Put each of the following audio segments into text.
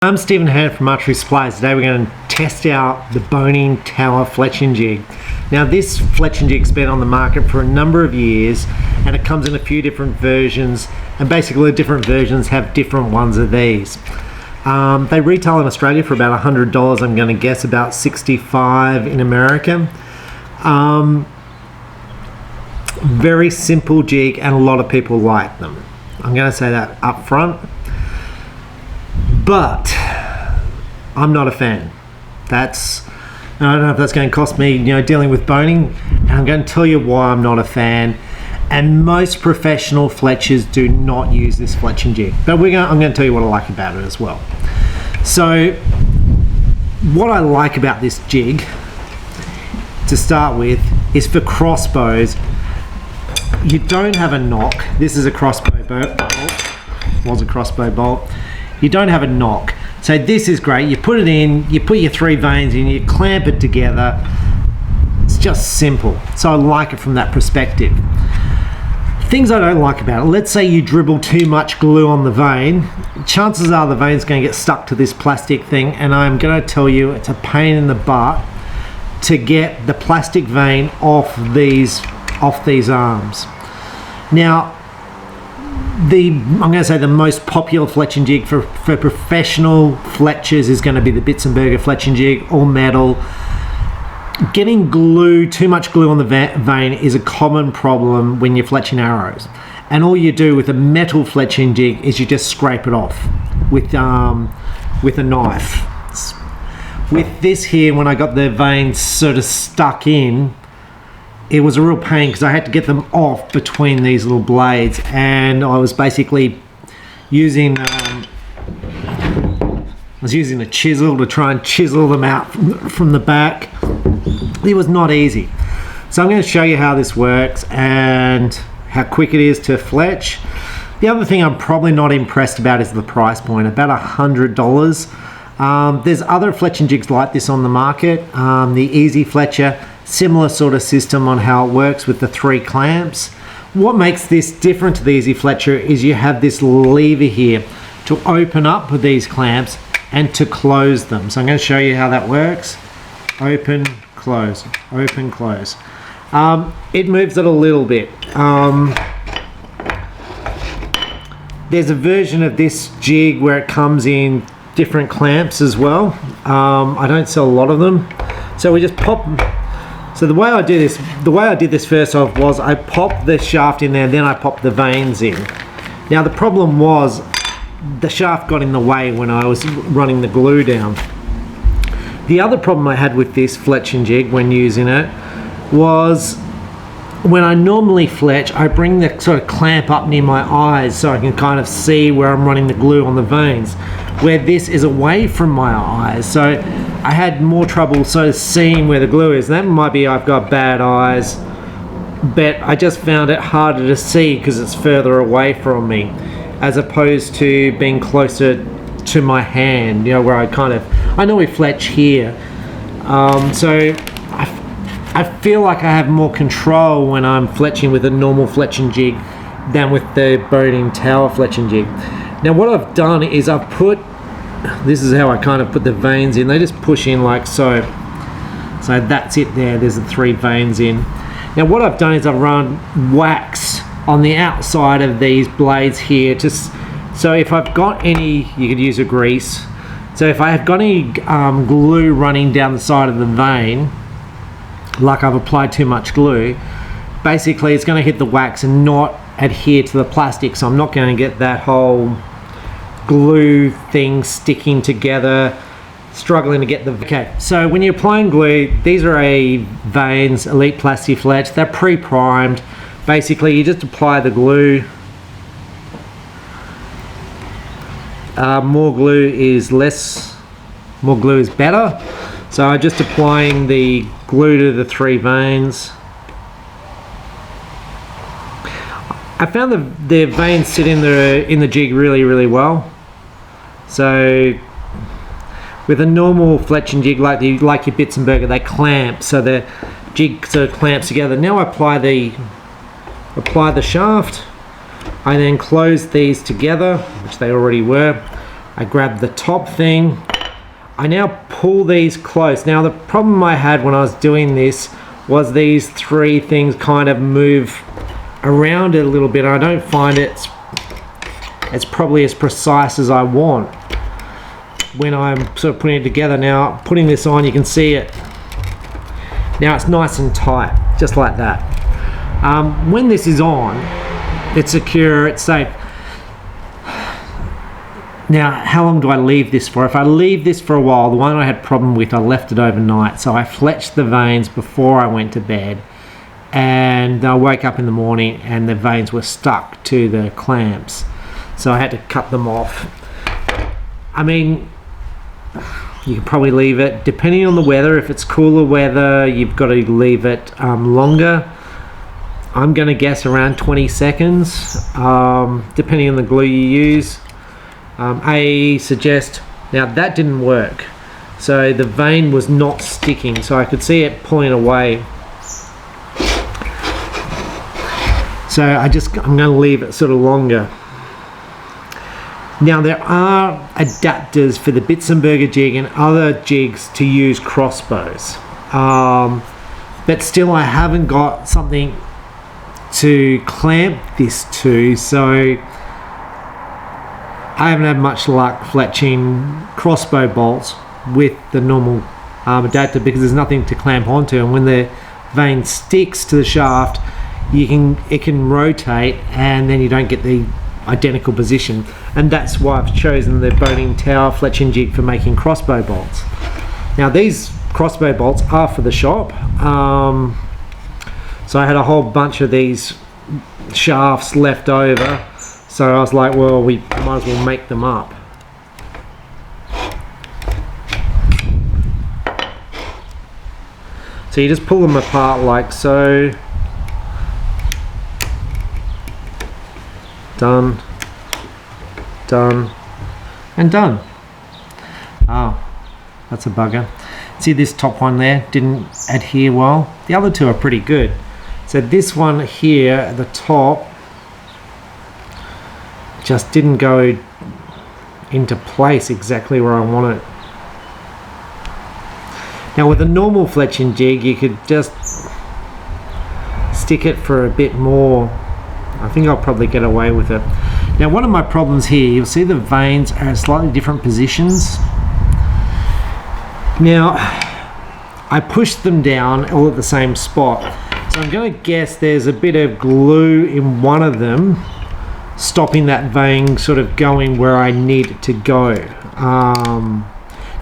I'm Stephen Hand from Archery Supplies. Today we're going to test out the Bohning Tower Fletching jig. Now this Fletching jig's been on the market for a number of years and it comes in a few different versions, and basically the different versions have different ones of these. They retail in Australia for about $100, I'm going to guess about $65 in America. Very simple jig and a lot of people like them. I'm going to say that up front. But I'm not a fan. I don't know if that's going to cost me, dealing with boning, and I'm going to tell you why I'm not a fan. And most professional fletchers do not use this fletching jig. But I'm going to tell you what I like about it as well. So, what I like about this jig, to start with, is for crossbows. You don't have a knock. This is a crossbow bolt. Was a crossbow bolt. You don't have a knock. So this is great. You put it in, you put your 3 vanes in, you clamp it together. It's just simple. So I like it from that perspective. Things I don't like about it, let's say you dribble too much glue on the vane, chances are the vane's going to get stuck to this plastic thing, and I'm going to tell you it's a pain in the butt to get the plastic vane off these arms. Now, I'm going to say the most popular fletching jig for professional fletchers is going to be the Bitzenberger fletching jig, all metal. Getting too much glue on the vane is a common problem when you're fletching arrows. And all you do with a metal fletching jig is you just scrape it off with a knife. With this here, when I got the vanes sort of stuck in, it was a real pain because I had to get them off between these little blades, and I was basically using a chisel to try and chisel them out from the back. It was not easy. So I'm going to show you how this works and how quick it is to fletch. The other thing I'm probably not impressed about is the price point, about $100. There's other fletching jigs like this on the market. The Easy Fletcher, similar sort of system on how it works with the 3 clamps. What makes this different to the Easy Fletcher is you have this lever here to open up with these clamps and to close them. So I'm going to show you how that works. Open, close, open, close. It moves it a little bit. There's a version of this jig where it comes in different clamps as well. I don't sell a lot of them. So we just pop. So the way I did this first off was I popped the shaft in there, then I popped the vanes in. Now the problem was the shaft got in the way when I was running the glue down. The other problem I had with this fletching jig when using it was when I normally fletch, I bring the sort of clamp up near my eyes so I can kind of see where I'm running the glue on the vanes, where this is away from my eyes. So I had more trouble sort of seeing where the glue is. That might be I've got bad eyes, but I just found it harder to see because it's further away from me, as opposed to being closer to my hand, where I normally fletch here. So I feel like I have more control when I'm fletching with a normal fletching jig than with the Bohning Tower fletching jig. Now what I've done is this is how I kind of put the vanes in. They just push in like so. So that's it there. There's the 3 vanes in. Now what I've done is I've run wax on the outside of these blades here. So if I've got any, you could use a grease. So if I have got any glue running down the side of the vane, like I've applied too much glue, basically it's going to hit the wax and not adhere to the plastic. So I'm not going to get that whole glue thing sticking together, struggling to get the. Okay, so when you're applying glue, these are vanes, Elite Plasti Fletch. They're pre-primed. Basically, you just apply the glue. More glue is better. So I'm just applying the glue to the 3 vanes. I found the vanes sit in the jig really, really well. So with a normal fletching jig like your Bitzenberger, they clamp, so the jig sort of clamps together. Now I apply the shaft. I then close these together, which they already were. I grab the top thing. I now pull these close. Now the problem I had when I was doing this was these three things kind of move around it a little bit. I don't find it's probably as precise as I want when I'm sort of putting it together. Now putting this on, you can see it. Now it's nice and tight, just like that. When this is on, it's secure, it's safe. Now, how long do I leave this for? If I leave this for a while, the one I had problem with, I left it overnight. So I fletched the vanes before I went to bed, and I woke up in the morning and the vanes were stuck to the clamps. So I had to cut them off. I mean, you can probably leave it, depending on the weather. If it's cooler weather, you've got to leave it longer. I'm going to guess around 20 seconds, depending on the glue you use. I suggest, now that didn't work, so the vane was not sticking, so I could see it pulling away. So I'm going to leave it sort of longer. Now there are adapters for the Bitzenberger jig and other jigs to use crossbows, but still I haven't got something to clamp this to, so I haven't had much luck fletching crossbow bolts with the normal adapter because there's nothing to clamp onto, and when the vane sticks to the shaft, it can rotate and then you don't get the identical position, and that's why I've chosen the Bohning Tower fletching jig for making crossbow bolts. Now these crossbow bolts are for the shop, so I had a whole bunch of these shafts left over. So I was like, well, we might as well make them up. So you just pull them apart like so. Done, done, and done. Oh, that's a bugger. See this top one there didn't adhere well. The other two are pretty good. So this one here at the top just didn't go into place exactly where I want it. Now with a normal fletching jig, you could just stick it for a bit more. I think I'll probably get away with it. Now one of my problems here, you'll see the vanes are in slightly different positions. Now I pushed them down all at the same spot, so I'm going to guess there's a bit of glue in one of them stopping that vane sort of going where I need it to go.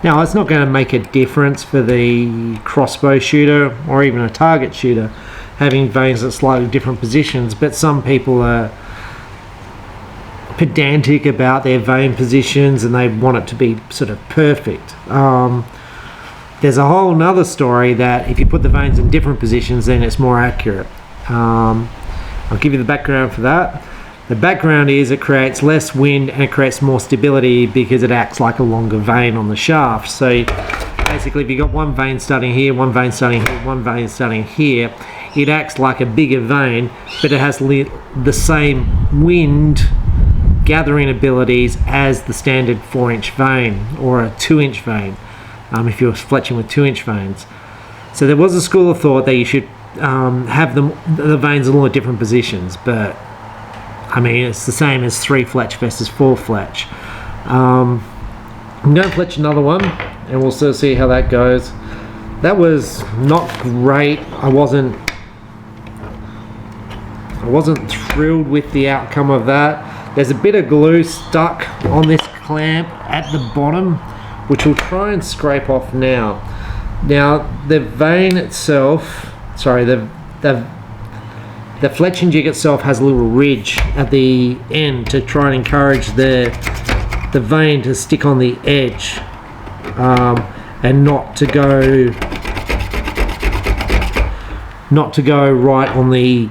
Now it's not going to make a difference for the crossbow shooter or even a target shooter having vanes at slightly different positions, but some people are pedantic about their vane positions and they want it to be sort of perfect. There's a whole nother story that if you put the vanes in different positions, then it's more accurate. I'll give you the background for that. The background is it creates less wind and it creates more stability because it acts like a longer vane on the shaft. So basically if you've got one vane starting here, one vane starting here, one vane starting here, it acts like a bigger vane, but it has the same wind gathering abilities as the standard 4-inch vane or a 2-inch vane, if you're fletching with 2-inch vanes. So there was a school of thought that you should have the vanes in all the different positions, but I mean it's the same as 3 fletch versus 4 fletch. I'm going to fletch another one and we'll sort of see how that goes. That was not great. I wasn't thrilled with the outcome of that. There's a bit of glue stuck on this clamp at the bottom, which we'll try and scrape off now. Now the vane itself, sorry, the fletching jig itself has a little ridge at the end to try and encourage the vane to stick on the edge and not to go right on the.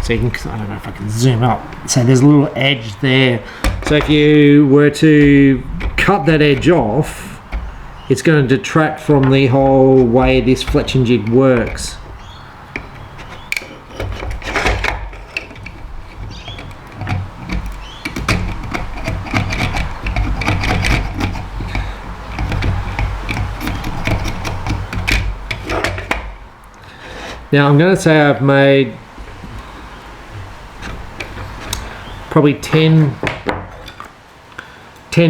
So you can, I don't know if I can zoom up. So there's a little edge there. So if you were to cut that edge off, it's going to detract from the whole way this fletching jig works. Now I'm going to say I've made probably 10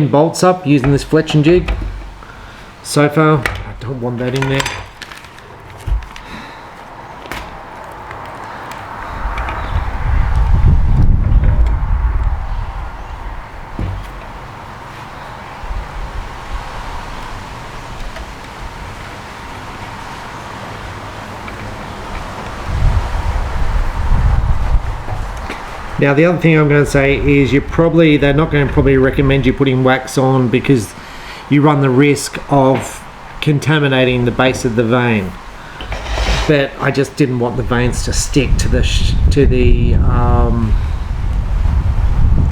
bolts up using this Fletching jig so far. I don't want that in there. Now the other thing I'm going to say is they're not going to probably recommend you putting wax on, because you run the risk of contaminating the base of the vane. But I just didn't want the vanes to stick to the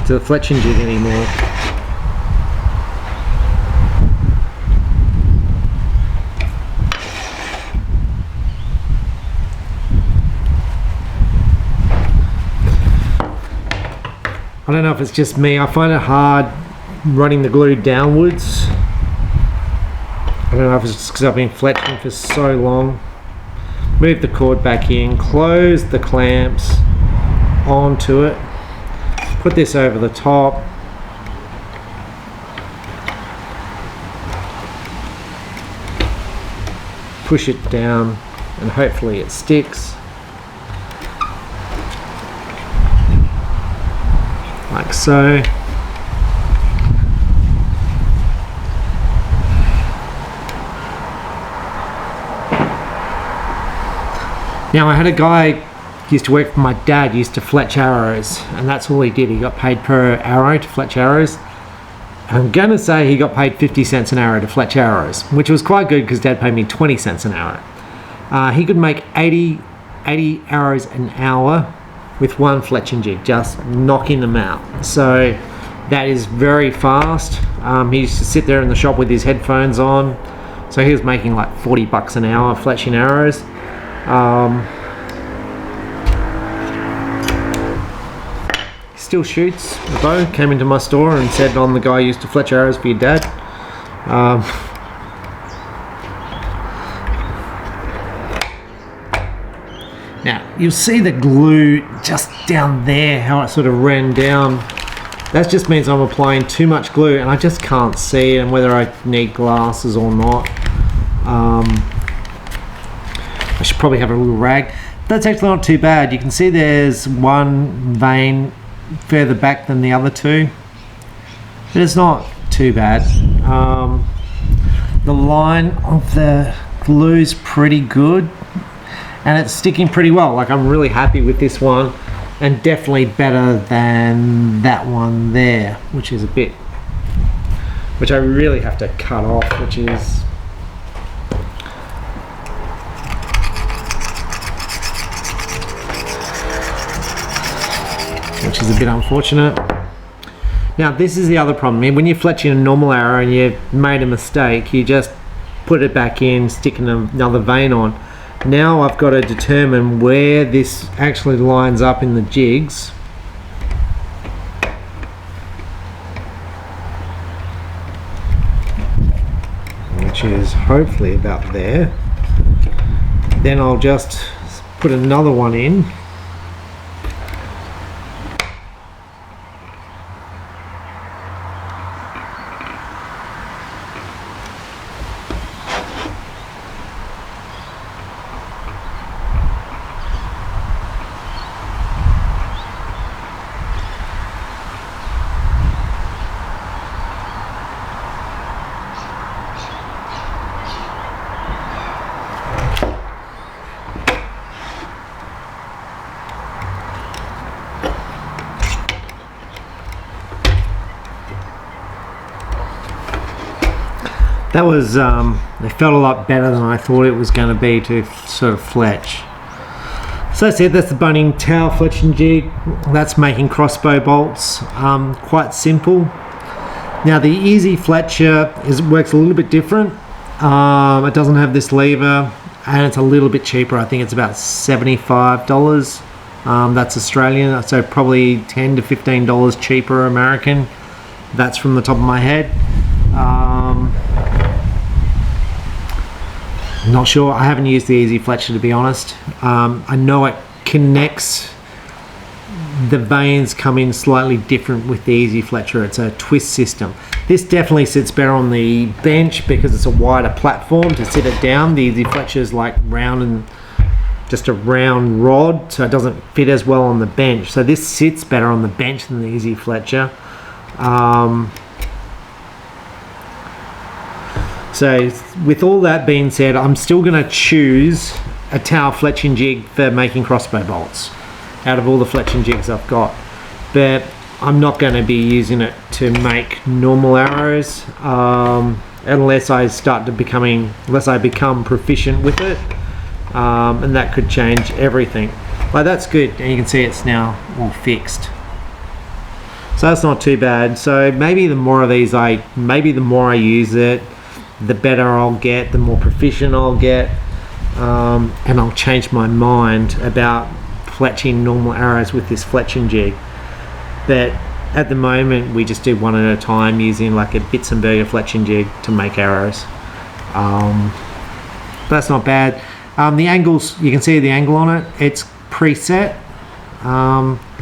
Fletching jig anymore. I don't know if it's just me, I find it hard running the glue downwards. I don't know if it's just because I've been fletching for so long. Move the cord back in, close the clamps onto it, put this over the top, push it down, and hopefully it sticks. Like so. Now I had a guy used to work for my dad, used to fletch arrows, and that's all he did. He got paid per arrow to fletch arrows. I'm gonna say he got paid 50 cents an arrow to fletch arrows, which was quite good because Dad paid me 20 cents an arrow. He could make 80 arrows an hour with one Fletching jig, just knocking them out. So that is very fast. He used to sit there in the shop with his headphones on, so he was making like 40 bucks an hour fletching arrows. He still shoots a bow. Came into my store and said, "I'm the guy who used to fletch arrows for your dad." Now, you'll see the glue just down there, how it sort of ran down. That just means I'm applying too much glue and I just can't see, and whether I need glasses or not. I should probably have a little rag. That's actually not too bad. You can see there's one vein further back than the other two, but it's not too bad. The line of the glue's pretty good, and it's sticking pretty well. Like, I'm really happy with this one, and definitely better than that one there, which is which I really have to cut off, which is a bit unfortunate. Now, this is the other problem. I mean, when you're fletching a normal arrow and you've made a mistake, you just put it back in, stick another vein on. Now I've got to determine where this actually lines up in the jigs. Which is hopefully about there. Then I'll just put another one in. That was, it felt a lot better than I thought it was going to be to sort of fletch. So that's it, that's the Bohning Tower fletching jig. That's making crossbow bolts, quite simple. Now the Easy Fletcher works a little bit different. It doesn't have this lever, and it's a little bit cheaper. I think it's about $75. That's Australian, so probably $10 to $15 cheaper American. That's from the top of my head. Not sure. I haven't used the Easy Fletcher, to be honest. I know it connects. The vanes come in slightly different with the Easy Fletcher. It's a twist system. This definitely sits better on the bench because it's a wider platform to sit it down. The Easy Fletcher is like round and just a round rod, so it doesn't fit as well on the bench. So this sits better on the bench than the Easy Fletcher. So with all that being said, I'm still going to choose a tower fletching jig for making crossbow bolts out of all the fletching jigs I've got, but I'm not going to be using it to make normal arrows unless I become proficient with it, and that could change everything. But that's good, and you can see it's now all fixed, so that's not too bad. So maybe the more of these the more I use it, the better I'll get, the more proficient I'll get, and I'll change my mind about fletching normal arrows with this fletching jig. But at the moment we just do one at a time using like a bits and burger fletching jig to make arrows. But that's not bad. The angles, you can see the angle on it, it's preset,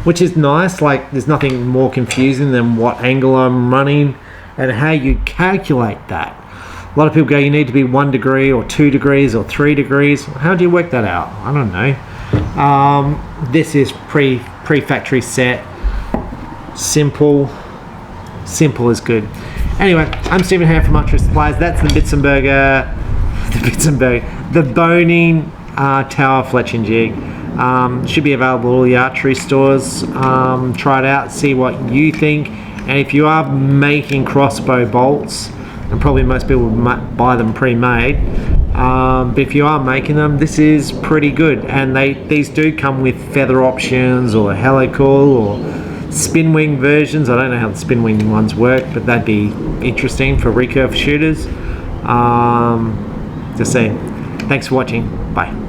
which is nice. Like, there's nothing more confusing than what angle I'm running and how you calculate that. A lot of people go, you need to be 1 degree or 2 degrees or 3 degrees. How do you work that out? I don't know. This is pre-factory set. Simple is good. Anyway, I'm Stephen Ham from Archery Supplies. That's the Bohning Tower fletching jig. Should be available at all the archery stores. Try it out, see what you think. And if you are making crossbow bolts, and probably most people would buy them pre-made, but if you are making them, this is pretty good. And these do come with feather options or helical or spin wing versions. I don't know how the spin wing ones work, but that'd be interesting for recurve shooters. Just saying. Thanks for watching. Bye.